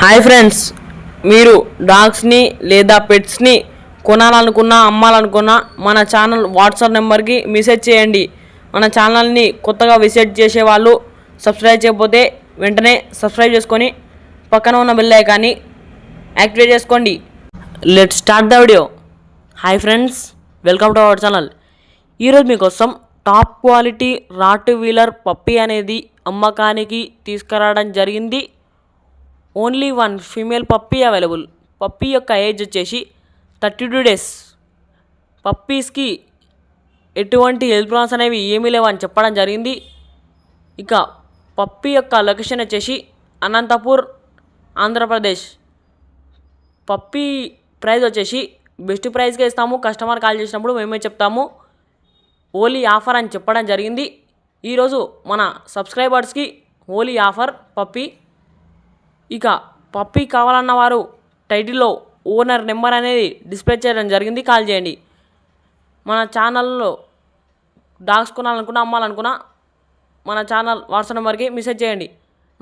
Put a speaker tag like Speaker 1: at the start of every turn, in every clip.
Speaker 1: Hi friends, మీరు డాగ్స్ని లేదా పెట్స్ని కొనాలనుకున్నా అమ్మాలనుకున్నా మన ఛానల్ వాట్సాప్ నెంబర్కి మెసేజ్ చేయండి. మన ఛానల్ని కొత్తగా విజిట్ చేసే వాళ్ళు సబ్స్క్రైబ్ చేయకపోతే వెంటనే సబ్స్క్రైబ్ చేసుకొని పక్కన ఉన్న బెల్ ఐకాన్ని యాక్టివేట్ చేసుకోండి. Let's start the video. Hi friends, welcome to our channel. ఈరోజు మీకోసం top quality Rottweiler puppy అనేది అమ్మకానికి తీసుకురావడం జరిగింది. Only one female puppy available. Puppy యొక్క ఏజ్ వచ్చేసి 32 డేస్. పప్పీస్కి ఎటువంటి హెల్త్ ప్రాబ్లమ్స్ అనేవి ఏమీ లేవని చెప్పడం జరిగింది. ఇక పప్పీ యొక్క లొకేషన్ వచ్చేసి అనంతపూర్, ఆంధ్రప్రదేశ్. పప్పీ ప్రైస్ వచ్చేసి బెస్ట్ ప్రైస్కే ఇస్తాము. కస్టమర్ కాల్ చేసినప్పుడు మేమే చెప్తాము. ఓలీ ఆఫర్ అని చెప్పడం జరిగింది. ఈరోజు మన సబ్స్క్రైబర్స్కి ఓలీ ఆఫర్ పప్పీ. ఇక పప్పీ కావాలన్న వారు టైటిల్లో ఓనర్ నెంబర్ అనేది డిస్ప్లే చేయడం జరిగింది, కాల్ చేయండి. మన ఛానల్లో డాగ్స్ కొనాలనుకున్నా అమ్మాలనుకున్నా మన ఛానల్ వాట్సాప్ నెంబర్కి మెసేజ్ చేయండి.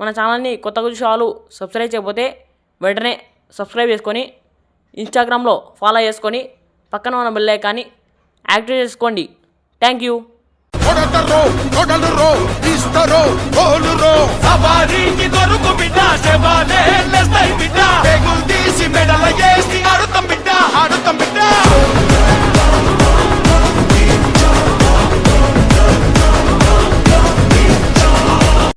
Speaker 1: మన ఛానల్ని కొత్తగా చూసే వాళ్ళు సబ్స్క్రైబ్ చేయకపోతే వెంటనే సబ్స్క్రైబ్ చేసుకొని ఇన్స్టాగ్రామ్లో ఫాలో చేసుకొని పక్కన ఉన్న బెల్ ఐకాన్ని యాక్టివేట్ చేసుకోండి. Thank you.
Speaker 2: సవారీకి దొరుకు బిడ్డ శవాలే